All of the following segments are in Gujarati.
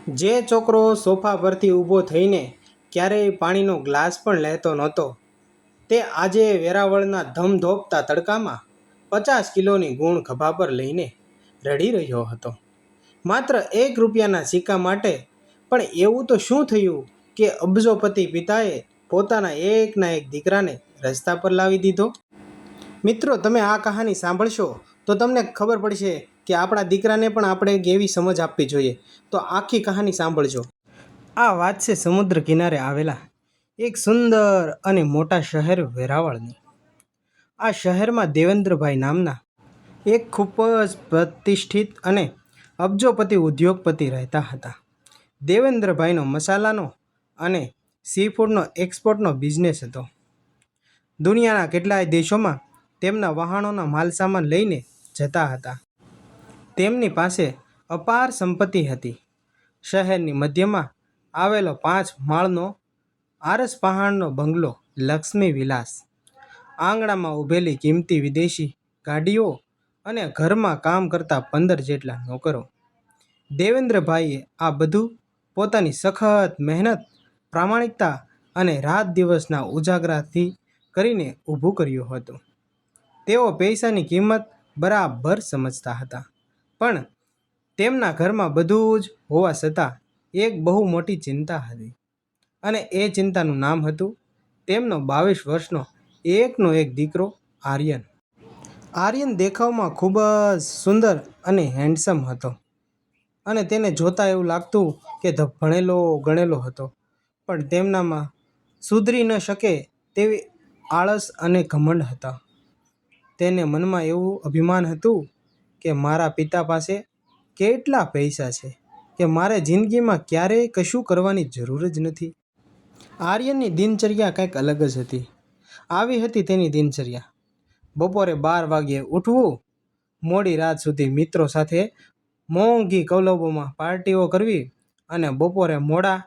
જે છોકરો સોફા પરથી ઊભો થઈને ક્યારેય પાણીનો ગ્લાસ પણ લેતો નહોતો, તે આજે વેરાવળના ધમધોપતા તડકામાં 50 કિલોની ગુણ ખભા પર લઈને રડી રહ્યો હતો. માત્ર ₹1ના સિક્કા માટે. પણ એવું તો શું થયું કે અબજોપતિ પિતાએ પોતાના એકના એક દીકરાને રસ્તા પર લાવી દીધો? મિત્રો, તમે આ કહાની સાંભળશો તો તમને ખબર પડશે કે આપણા દીકરાને પણ આપણે કેવી સમજ આપવી જોઈએ. તો આખી કહાની સાંભળજો. આ વાત છે સમુદ્ર કિનારે આવેલા એક સુંદર અને મોટા શહેર વેરાવળની. આ શહેરમાં દેવેન્દ્રભાઈ નામના એક ખૂબ જ પ્રતિષ્ઠિત અને અબજોપતિ ઉદ્યોગપતિ રહેતા હતા. દેવેન્દ્રભાઈનો મસાલાનો અને સીફૂડનો એક્સપોર્ટનો બિઝનેસ હતો. દુનિયાના કેટલાય દેશોમાં તેમના વહાણોના માલસામાન લઈને જતા હતા. તેમની પાસે અપાર સંપત્તિ હતી. શહેરની મધ્યમાં આવેલો 5 માળનો આરસ પહાણનો બંગલો લક્ષ્મી વિલાસ, આંગણામાં ઊભેલી કિંમતી વિદેશી ગાડીઓ અને ઘરમાં કામ કરતા 15 જેટલા નોકરો. દેવેન્દ્રભાઈએ આ બધું પોતાની સખત મહેનત, પ્રામાણિકતા અને રાત દિવસના ઉજાગરાથી કરીને ઊભું કર્યું હતું. તેઓ પૈસાની કિંમત બરાબર સમજતા હતા. પણ તેમના ઘરમાં બધું જ હોવા છતાં એક બહુ મોટી ચિંતા હતી, અને એ ચિંતાનું નામ હતું તેમનો 22 વર્ષનો એકનો એક દીકરો આર્યન. આર્યન દેખાવમાં ખૂબ જ સુંદર અને હેન્ડસમ હતો, અને તેને જોતાં એવું લાગતું કે ભણેલો ગણેલો હતો. પણ તેમનામાં સુધરી ન શકે તેવી આળસ અને ઘમંડ હતા. તેને મનમાં એવું અભિમાન હતું કે મારા પિતા પાસે કેટલા પૈસા છે કે મારે જિંદગીમાં ક્યારેય કશું કરવાની જરૂર જ નથી. આર્યનની દિનચર્યા કંઈક અલગ જ હતી. આવી હતી તેની દિનચર્યા: બપોરે 12 વાગ્યે ઉઠવું, મોડી રાત સુધી મિત્રો સાથે મોંઘી ક્લબોમાં પાર્ટીઓ કરવી અને બપોરે મોડા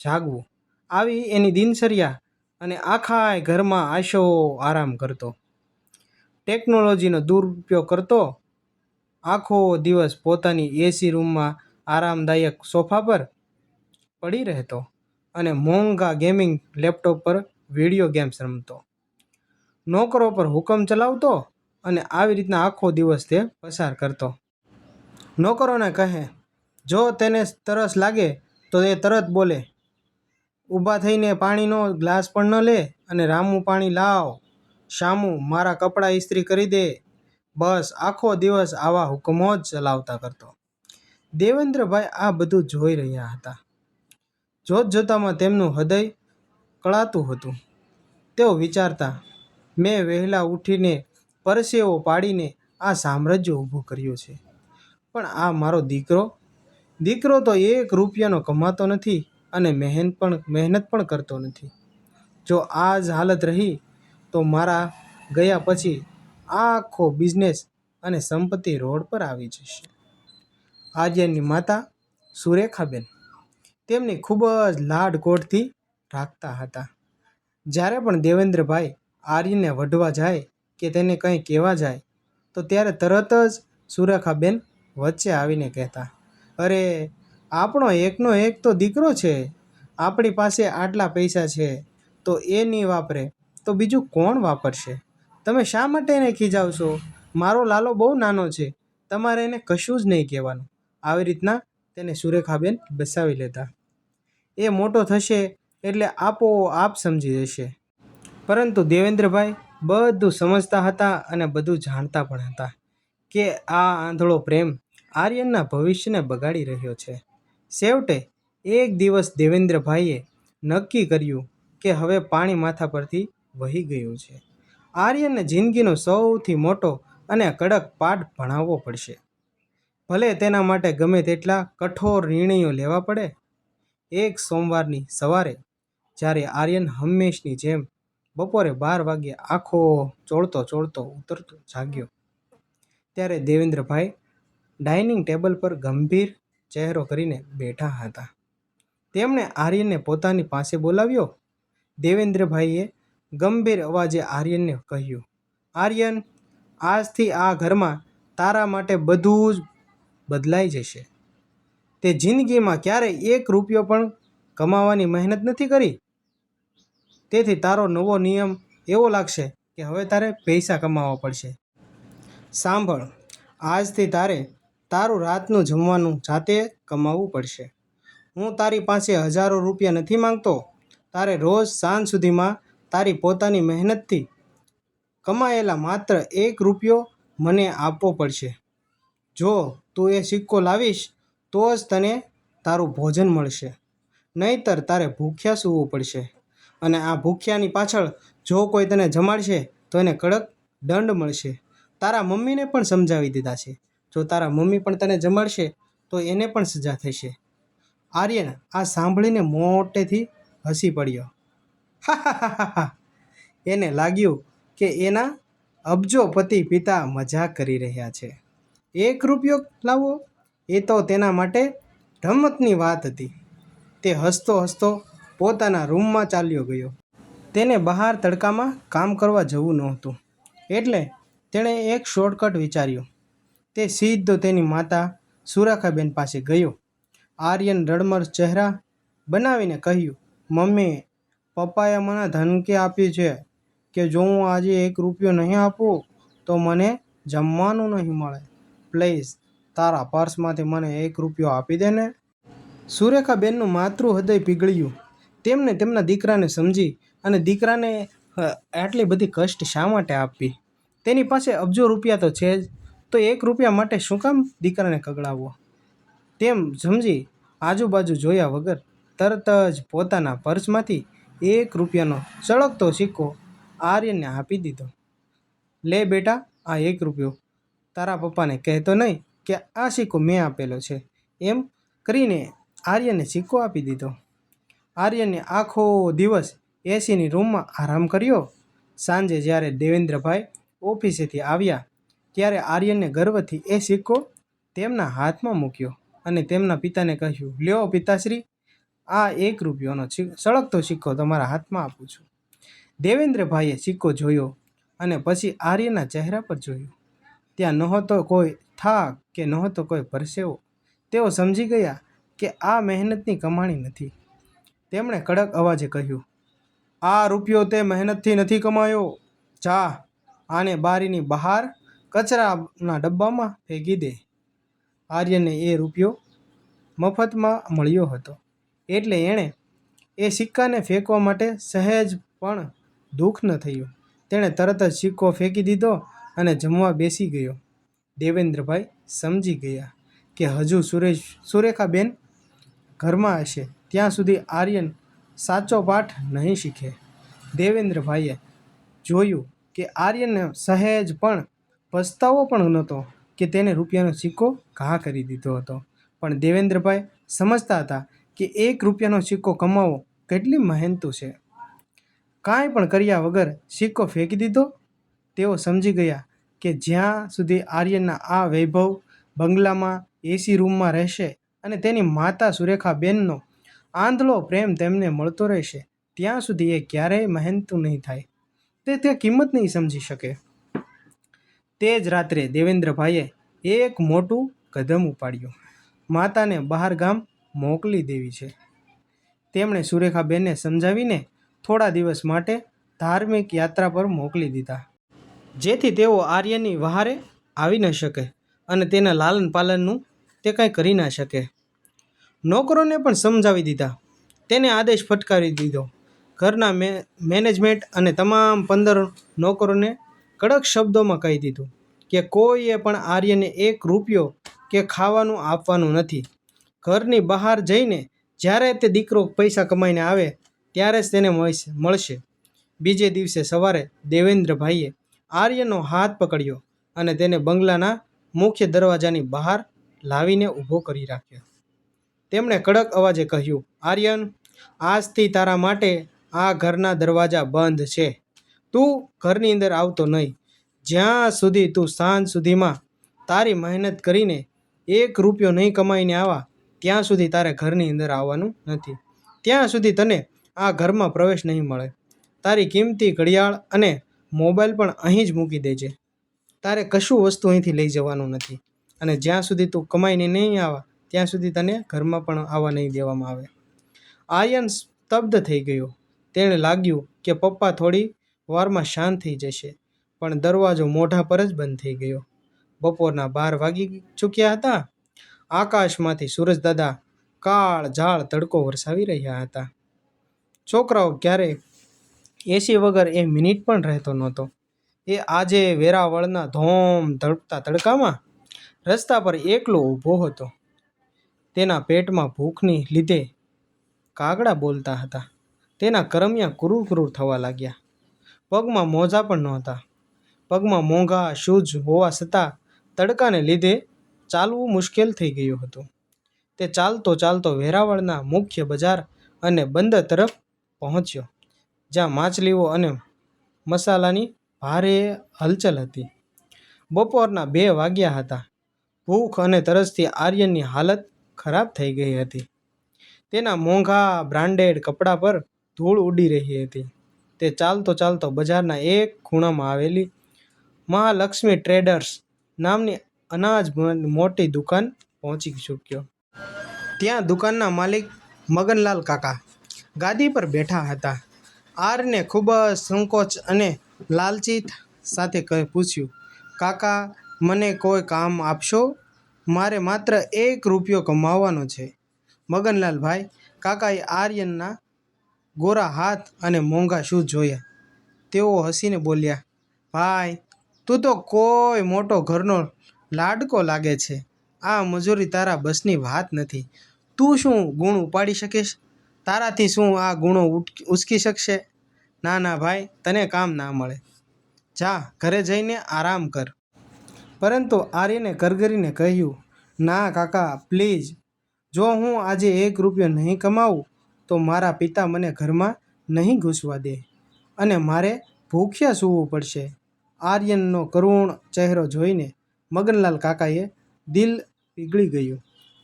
જાગવું. આવી એની દિનચર્યા. અને આખાય ઘરમાં આશો આરામ કરતો, ટેકનોલોજીનો દુરુપયોગ કરતો, આખો દિવસ પોતાની એસી રૂમમાં આરામદાયક સોફા પર પડી રહેતો અને મોંઘા ગેમિંગ લેપટોપ પર વિડીયો ગેમ્સ રમતો, નોકરો પર હુકમ ચલાવતો અને આવી રીતના આખો દિવસ તે પસાર કરતો. નોકરોને કહે, જો તેને તરસ લાગે તો એ તરત બોલે, ઊભા થઈને પાણીનો ગ્લાસ પણ ન લે અને રામુ પાણી લાવ, શામુ મારા કપડાં ઇસ્ત્રી કરી દે. બસ આખો દિવસ આવા હુકમો જ ચલાવતા કરતો. દેવેન્દ્રભાઈ આ બધું જોઈ રહ્યા હતા. જોતજોતામાં તેમનું હૃદય કળાતું હતું. તેઓ વિચારતા, મેં વહેલા ઉઠીને પરસેવો પાડીને આ સામ્રાજ્ય ઊભું કર્યું છે, પણ આ મારો દીકરો તો ₹1નો કમાતો નથી અને મહેનત પણ કરતો નથી. જો આ જ હાલત રહી તો મારા ગયા પછી આખો બિઝનેસ અને સંપત્તિ રોડ પર આવી જશે. આર્યનની માતા સુરેખાબેન તેમની ખૂબ જ લાડકોડથી રાખતા હતા. જ્યારે પણ દેવેન્દ્રભાઈ આર્યનને વઢવા જાય કે તેને કંઈ કહેવા જાય તો ત્યારે તરત જ સુરેખાબેન વચ્ચે આવીને કહેતા, અરે આપણો એકનો એક તો દીકરો છે, આપણી પાસે આટલા પૈસા છે તો એ નહીં વાપરે તો બીજું કોણ વાપરશે? તમે શા માટે એને ખીજાવશો? મારો લાલો બહુ નાનો છે, તમારે એને કશું જ નહીં કહેવાનું. આવી રીતના તેને સુરેખાબેન બસાવી લેતા. એ મોટો થશે એટલે આપોઆપ સમજી જશે. પરંતુ દેવેન્દ્રભાઈ બધું સમજતા હતા અને બધું જાણતા પણ હતા કે આ આંધળો પ્રેમ આર્યનના ભવિષ્યને બગાડી રહ્યો છે. છેવટે એક દિવસ દેવેન્દ્રભાઈએ નક્કી કર્યું કે હવે પાણી માથા પરથી વહી ગયું છે. આર્યનને જિંદગીનો સૌથી મોટો અને કડક પાઠ ભણાવવો પડશે. ભલે તેના માટે ગમે તેટલા કઠોર નિર્ણયો લેવા પડે. એક સોમવારની સવારે જ્યારે આર્યન હંમેશની જેમ બપોરે 12 વાગ્યે આંખો ચોળતો ઉતરતો જાગ્યો, ત્યારે દેવેન્દ્રભાઈ ડાઇનિંગ ટેબલ પર ગંભીર ચહેરો કરીને બેઠા હતા. તેમણે આર્યનને પોતાની પાસે બોલાવ્યો. દેવેન્દ્રભાઈએ ગંભીર અવાજે આર્યનને કહ્યું, આર્યન, આજથી આ ઘરમાં તારા માટે બધું જ બદલાઈ જશે. તે જિંદગીમાં ક્યારેય 1 રૂપિયો પણ કમાવાની મહેનત નથી કરી. તેથી તારો નવો નિયમ એવો લાગશે કે હવે તારે પૈસા કમાવવા પડશે. સાંભળ, આજથી તારે તારું રાતનું જમવાનું જાતે કમાવવું પડશે. હું તારી પાસે હજારો રૂપિયા નથી માંગતો. તારે રોજ સાંજ સુધીમાં તારી પોતાની મહેનતથી કમાયેલા માત્ર 1 રૂપિયો મને આપવો પડશે. જો તું એ સિક્કો લાવીશ તો જ તને તારું ભોજન મળશે, નહીંતર તારે ભૂખ્યા સૂવું પડશે. અને આ ભૂખ્યાની પાછળ જો કોઈ તને જમાડશે તો એને કડક દંડ મળશે. તારા મમ્મીને પણ સમજાવી દીધા છે. જો તારા મમ્મી પણ તને જમાડશે તો એને પણ સજા થશે. આર્યન આ સાંભળીને મોટેથી હસી પડ્યો. હા. એને લાગ્યું કે એના અબજોપતિ પિતા મજાક કરી રહ્યા છે. 1 રૂપિયો લાવવો એ તો તેના માટે રમતની વાત હતી. તે હસતો હસતો પોતાના રૂમમાં ચાલ્યો ગયો. તેને બહાર તડકામાં કામ કરવા જવું નહોતું, એટલે તેણે એક શોર્ટકટ વિચાર્યું. તે સીધો તેની માતા સુરેખાબેન પાસે ગયો. આર્યન રડમર ચહેરા બનાવીને કહ્યું, મમ્મી, પપ્પાએ મને ધમકી આપી છે કે જો હું આજે 1 રૂપિયો નહીં આપું તો મને જમવાનું નહીં મળે. પ્લીઝ તારા પર્સમાંથી મને 1 રૂપિયો આપી દે ને. સુરેખાબેનનું માતૃ હૃદય પીગળ્યું. તેમને તેમના દીકરાને સમજી અને દીકરાને આટલી બધી કષ્ટ શા માટે આપવી. તેની પાસે અબજો રૂપિયા તો છે જ, તો 1 રૂપિયા માટે શું કામ દીકરાને કગડાવવો. તેમ સમજી આજુબાજુ જોયા વગર તરત જ પોતાના પર્સમાંથી 1 રૂપિયાનો ચળકતો સિક્કો આર્યનને આપી દીધો. લે બેટા, આ 1 રૂપિયો. તારા પપ્પાને કહેતો નહીં કે આ સિક્કો મેં આપેલો છે. એમ કરીને આર્યનને સિક્કો આપી દીધો. આર્યને આખો દિવસ એસીની રૂમમાં આરામ કર્યો. સાંજે જ્યારે દેવેન્દ્રભાઈ ઓફિસેથી આવ્યા ત્યારે આર્યનને ગર્વથી એ સિક્કો તેમના હાથમાં મૂક્યો અને તેમના પિતાને કહ્યું, લ્યો પિતાશ્રી, આ 1 રૂપિયાનો સળગતો સિક્કો તમારા હાથમાં આપું છું. દેવેન્દ્રભાઈએ સિક્કો જોયો અને પછી આર્યના ચહેરા પર જોયું. ત્યાં નહોતો કોઈ થાક કે નહોતો કોઈ પરસેવો. તેઓ સમજી ગયા કે આ મહેનતની કમાણી નથી. તેમણે કડક અવાજે કહ્યું, આ રૂપિયો તે મહેનતથી નથી કમાયો. જા, આને બારીની બહાર કચરાના ડબ્બામાં ફેંકી દે. આર્યને એ રૂપિયો મફતમાં મળ્યો હતો, એટલે એણે એ સિક્કાને ફેંકવા માટે સહેજ પણ દુઃખ ન થયું. તેણે તરત જ સિક્કો ફેંકી દીધો અને જમવા બેસી ગયો. દેવેન્દ્રભાઈ સમજી ગયા કે હજુ સુરેખાબેન ઘરમાં હશે ત્યાં સુધી આર્યન સાચો પાઠ નહીં શીખે. દેવેન્દ્રભાઈએ જોયું કે આર્યનને સહેજ પણ પસ્તાવો પણ નહોતો કે તેને રૂપિયાનો સિક્કો ઘા કરી દીધો હતો. પણ દેવેન્દ્રભાઈ સમજતા હતા કે 1 રૂપિયાનો સિક્કો કમાવવો કેટલી મહેનતું છે. કાંઈ પણ કર્યા વગર સિક્કો ફેંકી દીધો. તેઓ સમજી ગયા કે જ્યાં સુધી આર્યનના આ વૈભવ બંગલામાં એસી રૂમમાં રહેશે અને તેની માતા સુરેખાબેનનો આંધળો પ્રેમ તેમને મળતો રહેશે, ત્યાં સુધી એ ક્યારેય મહેનતું નહીં થાય. તે ત્યાં કિંમત નહીં સમજી શકે. તે જ રાત્રે દેવેન્દ્રભાઈએ એક મોટું કદમ ઉપાડ્યું. માતાને બહાર ગામ મોકલી દેવી છે. તેમણે સુરેખાબેનને સમજાવીને થોડા દિવસ માટે ધાર્મિક યાત્રા પર મોકલી દીધા, જેથી તેઓ આર્યનની વહારે આવી ન શકે અને તેના લાલન પાલનનું તે કાંઈ કરી ના શકે. નોકરોને પણ સમજાવી દીધા. તેને આદેશ ફટકારી દીધો. ઘરના મેનેજમેન્ટ અને તમામ 15 નોકરોને કડક શબ્દોમાં કહી દીધું કે કોઈએ પણ આર્યને 1 રૂપિયો કે ખાવાનું આપવાનું નથી. ઘરની બહાર જઈને જ્યારે તે દીકરો પૈસા કમાઈને આવે ત્યારે જ તેને મળશે. બીજે દિવસે સવારે દેવેન્દ્રભાઈએ આર્યનનો હાથ પકડ્યો અને તેને બંગલાના મુખ્ય દરવાજાની બહાર લાવીને ઊભો કરી રાખ્યો. તેમણે કડક અવાજે કહ્યું, આર્યન, આજથી તારા માટે આ ઘરના દરવાજા બંધ છે. તું ઘરની અંદર આવતો નહીં. જ્યાં સુધી તું સાંજ સુધીમાં તારી મહેનત કરીને 1 રૂપિયો નહીં કમાઈને આવા ત્યાં સુધી તારે ઘરની અંદર આવવાનું નથી. ત્યાં સુધી તને આ ઘરમાં પ્રવેશ નહીં મળે. તારી કિંમતી ઘડિયાળ અને મોબાઈલ પણ અહીં જ મૂકી દેજે. તારે કશું વસ્તુ અહીંથી લઈ જવાનું નથી. અને જ્યાં સુધી તું કમાઈને નહીં આવા ત્યાં સુધી તને ઘરમાં પણ આવવા નહીં દેવામાં આવે. આર્યન સ્તબ્ધ થઈ ગયો. તેણે લાગ્યું કે પપ્પા થોડી વારમાં શાંત થઈ જશે, પણ દરવાજો મોઢા પર જ બંધ થઈ ગયો. બપોરના 12 વાગી ચૂક્યા હતા. આકાશમાંથી સૂરજદાદા કાળ ઝાળ તડકો વરસાવી રહ્યા હતા. છોકરાઓ ક્યારેય એસી વગર એ મિનિટ પણ રહેતો નહોતો. એ આજે વેરાવળના ધોમ ધડકતા તડકામાં રસ્તા પર એકલો ઊભો હતો. તેના પેટમાં ભૂખની લીધે કાગડા બોલતા હતા. તેના કરમિયા કુરુર કુરુર થવા લાગ્યા. પગમાં મોજા પણ નહોતા. પગમાં મોંઘા શૂઝ હોવા છતાં તડકાને લીધે ચાલવું મુશ્કેલ થઈ ગયું હતું. તે ચાલતો ચાલતો વેરાવળના મુખ્ય બજાર અને બંદર તરફ પહોંચ્યો, જ્યાં માછલીઓ અને મસાલાની ભારે હલચલ હતી. બપોરના 2 વાગ્યા હતા. ભૂખ અને તરસથી આર્યનની હાલત ખરાબ થઈ ગઈ હતી. તેના મોંઘા બ્રાન્ડેડ કપડાં પર ધૂળ ઉડી રહી હતી. તે ચાલતો ચાલતો બજારના એક ખૂણામાં આવેલી મહાલક્ષ્મી ટ્રેડર્સ નામની અનાજ મોટી દુકાન પહોંચી ચૂક્યો. ત્યાં દુકાનના માલિક મગનલાલ કાકા ગાદી પર બેઠા હતા. આર્યને ખૂબ જ સંકોચ અને લાલચી સાથે પૂછ્યું, કાકા, મને કોઈ કામ આપશો? મારે માત્ર 1 રૂપિયો કમાવાનો છે. મગનલાલભાઈ કાકાએ આર્યનના ગોરા હાથ અને મોંઘા શૂઝ જોયા. તેઓ હસીને બોલ્યા, ભાઈ, તું તો કોઈ મોટો ઘરનો લાડકો લાગે છે. આ મજૂરી તારા બસની વાત નથી. તું શું ગુણ ઉપાડી શકીશ? તારાથી શું આ ગુણો ઉચકી શકશે? ના ના ભાઈ, તને કામ ના મળે. જા, ઘરે જઈને આરામ કર. પરંતુ આર્યને કરગરીને કહ્યું, ના કાકા, પ્લીઝ. જો હું આજે 1 રૂપિયો નહીં કમાવું તો મારા પિતા મને ઘરમાં નહીં ઘૂસવા દે અને મારે ભૂખ્યા સૂવું પડશે. આર્યનનો કરુણ ચહેરો જોઈને મગનલાલ કાકાએ દિલ પીગળી ગયું.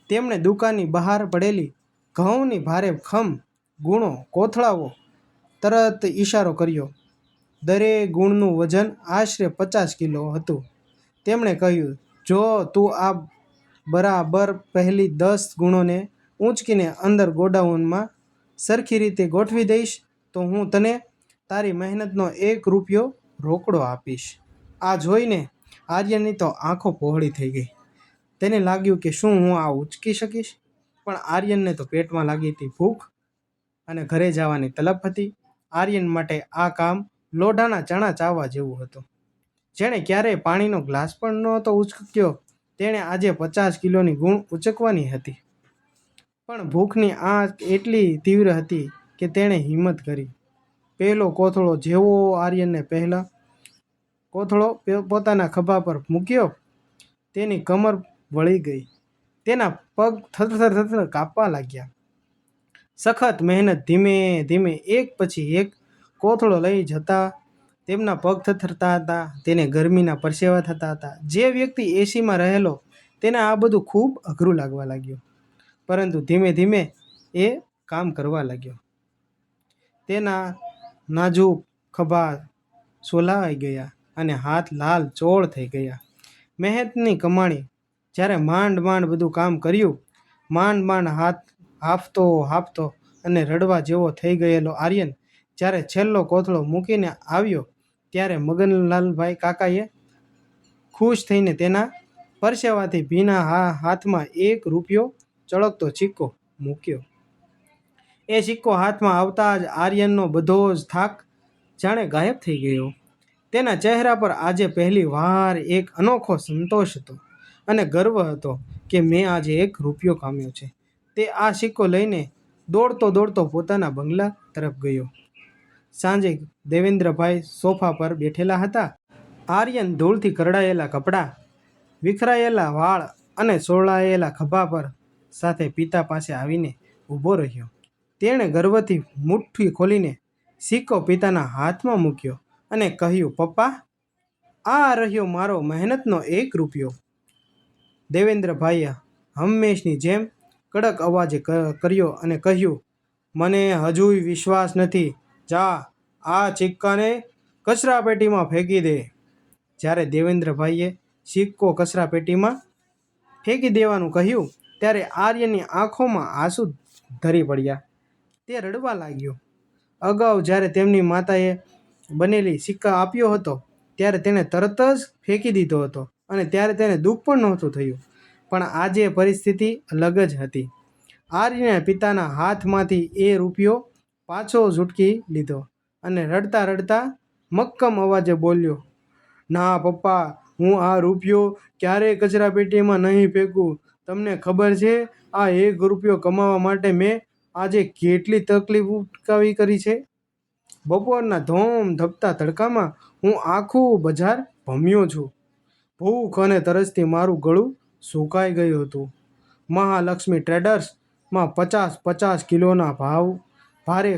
તેમણે દુકાનની બહાર પડેલી ઘઉંની ભારે ખમ ગુણો કોથળાઓ તરત ઈશારો કર્યો. દરેક ગુણનું વજન આશરે 50 કિલો હતું. તેમણે કહ્યું, જો તું આ બરાબર પહેલી 10 ગુણોને ઊંચકીને અંદર ગોડાઉનમાં સરખી રીતે ગોઠવી દઈશ તો હું તને તારી મહેનતનો 1 રૂપિયો રોકડો આપીશ. આ જોઈને આર્યનની તો આંખો પહોળી થઈ ગઈ. તેને લાગ્યું કે શું હું આ ઉચકી શકીશ? પણ આર્યનને તો પેટમાં લાગી હતી ભૂખ અને ઘરે જવાની તલબ હતી. આર્યન માટે આ કામ લોઢાના ચણા ચાવવા જેવું હતું. જેણે ક્યારેય પાણીનો ગ્લાસ પણ નહોતો ઉચક્યો, તેણે આજે 50 કિલોની ગુણ ઉચકવાની હતી. પણ ભૂખની આંચ એટલી તીવ્ર હતી કે તેણે હિંમત કરી. પહેલો કોથળો જેવો આર્યનને પહેલા કોથળો પોતાના ખભા પર મૂક્યો, તેની કમર વળી ગઈ. તેના પગ થરથર કાપવા લાગ્યા. સખત મહેનત ધીમે ધીમે એક પછી એક કોથળો લઈ જતા તેમના પગ થરથરતા હતા. તેને ગરમીના પરસેવા થતા હતા. જે વ્યક્તિ એસીમાં રહેલો તેને આ બધું ખૂબ અઘરું લાગવા લાગ્યું. પરંતુ ધીમે ધીમે એ કામ કરવા લાગ્યો. તેના નાજુક ખભા સોલાઈ ગયા અને હાથ લાલ ચોળ થઈ ગયા. મહેનતની કમાણી. જ્યારે માંડ માંડ બધું કામ કર્યું, માંડ માંડ હાથ હાંફતો અને રડવા જેવો થઈ ગયેલો આર્યન જ્યારે છેલ્લો કોથળો મૂકીને આવ્યો, ત્યારે મગનલાલભાઈ કાકાએ ખુશ થઈને તેના પરસેવાથી ભીના હાથમાં 1 રૂપિયો ચળકતો સિક્કો મૂક્યો. એ સિક્કો હાથમાં આવતા જ આર્યનનો બધો જ થાક જાણે ગાયબ થઈ ગયો. તેના ચહેરા પર આજે પહેલી વાર એક અનોખો સંતોષ હતો અને ગર્વ હતો કે મેં આજે 1 રૂપિયો કમાયો છે. તે આ સિક્કો લઈને દોડતો પોતાના બંગલા તરફ ગયો. સાંજે દેવેન્દ્રભાઈ સોફા પર બેઠેલા હતા. આર્યન ધૂળથી કરડાયેલા કપડાં, વિખરાયેલા વાળ અને સોળાયેલા ખભા પર સાથે પિતા પાસે આવીને ઊભો રહ્યો. તેણે ગર્વથી મુઠ્ઠી ખોલીને સિક્કો પિતાના હાથમાં મૂક્યો અને કહ્યું, પપ્પા, આ રહ્યો મારો મહેનતનો 1 રૂપિયો. દેવેન્દ્રભાઈએ હંમેશની જેમ કડક અવાજે કર્યો અને કહ્યું, મને હજુય વિશ્વાસ નથી. જા, આ સિક્કાને કચરાપેટીમાં ફેંકી દે. જ્યારે દેવેન્દ્રભાઈએ સિક્કો કચરાપેટીમાં ફેંકી દેવાનું કહ્યું, ત્યારે આર્યનની આંખોમાં આંસુ ધરી પડ્યા. તે રડવા લાગ્યો. અગાઉ જ્યારે તેમની માતાએ બનેલી સિક્કા આપ્યો હતો ત્યારે તેણે તરત જ ફેંકી દીધો હતો અને ત્યારે તેને દુઃખ પણ નહોતું થયું. પણ આજે પરિસ્થિતિ અલગ જ હતી. આર્યના પિતાના હાથમાંથી એ રૂપિયો પાછો ઝૂંટકી લીધો અને રડતા રડતા મક્કમ અવાજે બોલ્યો, ના પપ્પા, હું આ રૂપિયો ક્યારેય કચરા પેટીમાં નહીં ફેંકું. તમને ખબર છે આ 1 રૂપિયો કમાવા માટે મેં આજે કેટલી તકલીફ ઉઠાવી કરી છે? બપોરના ધોમ ધપતા તડકામાં હું આખું બજાર ભમ્યો છું. ભૂખ અને તરસથી મારું ગળું સુકાઈ ગયું હતું. મહાલક્ષ્મી ટ્રેડર્સમાં 50 કિલોના ભારે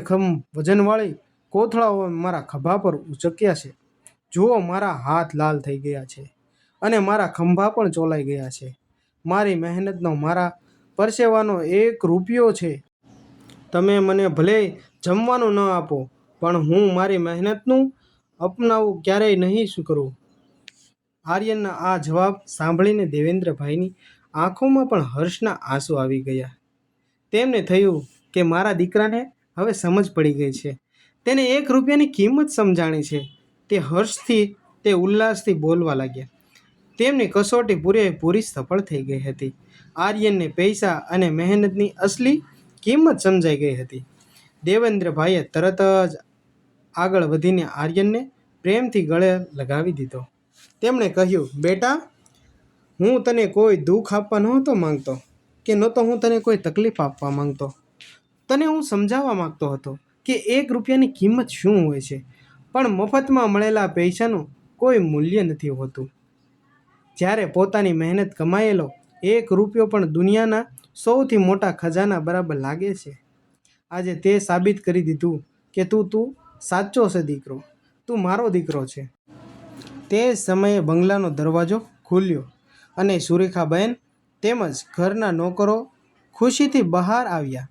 વજનવાળી કોથળાઓ મારા ખભા પર ઉચક્યા છે. જુઓ, મારા હાથ લાલ થઈ ગયા છે અને મારા ખંભા પણ ચોલાઈ ગયા છે. મારી મહેનતનો, મારા પરસેવાનો 1 રૂપિયો છે. તમે મને ભલે જમવાનું ન આપો, પણ હું મારી મહેનતનું અપનાવું ક્યારેય નહીં કરું. આર્યનના આ જવાબ સાંભળીને દેવેન્દ્રભાઈની આંખોમાં પણ હર્ષના આંસુ આવી ગયા. તેમને થયું કે મારા દીકરાને હવે સમજ પડી ગઈ છે. તેને 1 રૂપિયાની કિંમત સમજાણી છે. તે હર્ષથી, તે ઉલ્લાસથી બોલવા લાગ્યા. તેમની કસોટી પૂરેપૂરી સફળ થઈ ગઈ હતી. આર્યનને પૈસા અને મહેનતની અસલી કિંમત સમજાઈ ગઈ હતી. દેવેન્દ્રભાઈએ તરત જ આગળ વધીને આર્યનને પ્રેમથી ગળે લગાવી દીધો. તેમણે કહ્યું, બેટા, હું તને કોઈ દુઃખ આપવા નહોતો માંગતો કે નહોતો હું તને કોઈ તકલીફ આપવા માંગતો. તને હું સમજાવવા માંગતો હતો કે 1 રૂપિયાની કિંમત શું હોય છે. પણ મફતમાં મળેલા પૈસાનું કોઈ મૂલ્ય નથી હોતું. જ્યારે પોતાની મહેનત કમાયેલો 1 રૂપિયો પણ દુનિયાના સૌથી મોટા ખજાના બરાબર લાગે છે. આજે તે સાબિત કરી દીધું કે તું સાચો છે દીકરો. તું મારો દીકરો છે. તે સમયે બંગલાનો દરવાજો ખુલ્યો અને સુરેખાબેન તેમજ ઘરના નોકરો ખુશીથી બહાર આવ્યા.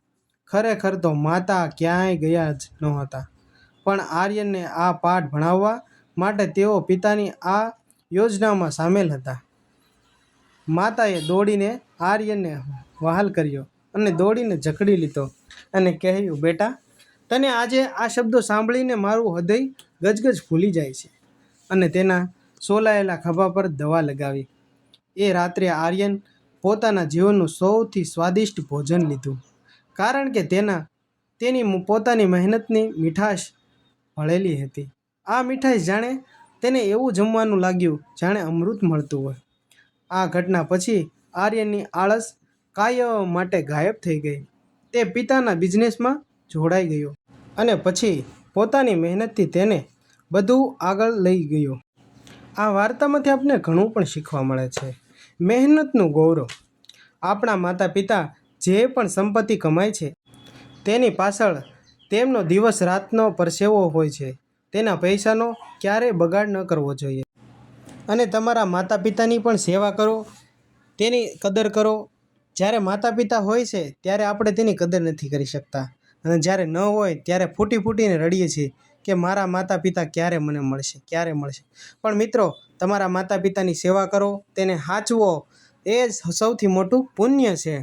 ખરેખર તો માતા ક્યાંય ગયા જ નહોતા, પણ આર્યનને આ પાઠ ભણાવવા માટે તેઓ પિતાની આ યોજનામાં સામેલ હતા. માતાએ દોડીને આર્યનને વહાલ કર્યો અને દોડીને જકડી લીધો અને કહ્યું, બેટા, તને આજે આ શબ્દો સાંભળીને મારું હૃદય ગજગજ ફૂલી જાય છે. અને તેના સોલાયેલા ખભા પર દવા લગાવી. એ રાત્રે આર્યન પોતાના જીવનનું સૌથી સ્વાદિષ્ટ ભોજન લીધું, કારણ કે તેની પોતાની મહેનતની મીઠાશ ભળેલી હતી. આ મીઠાશ જાણે તેને એવું જમવાનું લાગ્યું જાણે અમૃત મળતું હોય. આ ઘટના પછી આર્યનની આળસ કાયમ માટે ગાયબ થઈ ગઈ. તે પિતાના બિઝનેસમાં જોડાઈ ગયો અને પછી પોતાની મહેનતથી તેને બધું આગળ લઈ ગયો. આ વાર્તામાંથી આપણે ઘણું પણ શીખવા મળે છે. મહેનતનું ગૌરવ. આપણા માતા પિતા જે પણ સંપત્તિ કમાય છે તેની પાછળ તેમનો દિવસ રાતનો પરસેવો હોય છે. તેના પૈસાનો ક્યારેય બગાડ ન કરવો જોઈએ. અને તમારા માતા પિતાની પણ સેવા કરો, તેની કદર કરો. જ્યારે માતા પિતા હોય છે ત્યારે આપણે તેની કદર નથી કરી શકતા, અને જ્યારે ન હોય ત્યારે ફૂટીને રડીએ છીએ કે મારા માતા પિતા ક્યારે મને મળશે, ક્યારે મળશે. પણ મિત્રો, તમારા માતા પિતાની સેવા કરો, તેને સાચવો, એ જ સૌથી મોટું પુણ્ય છે.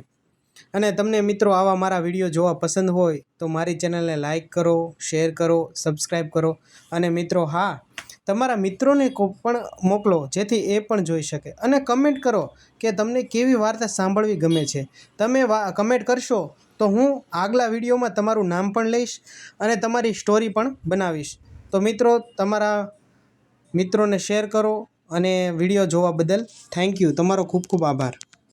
અને તમને મિત્રો આવા મારા વિડીયો જોવા પસંદ હોય તો મારી ચેનલને લાઈક કરો, શેર કરો, સબસ્ક્રાઈબ કરો. અને મિત્રો, હા, તમારા મિત્રોને પણ મોકલો જેથી એ પણ જોઈ શકે. અને કમેન્ટ કરો કે તમને કેવી વાર્તા સાંભળવી ગમે છે. તમે કમેન્ટ કરશો તો હું આગલા વિડીયોમાં તમારું નામ પણ લઈશ અને તમારી સ્ટોરી પણ બનાવીશ. તો મિત્રો, તમારા મિત્રોને શેર કરો અને વિડીયો જોવા બદલ થેન્ક યુ. તમારો ખૂબ ખૂબ આભાર.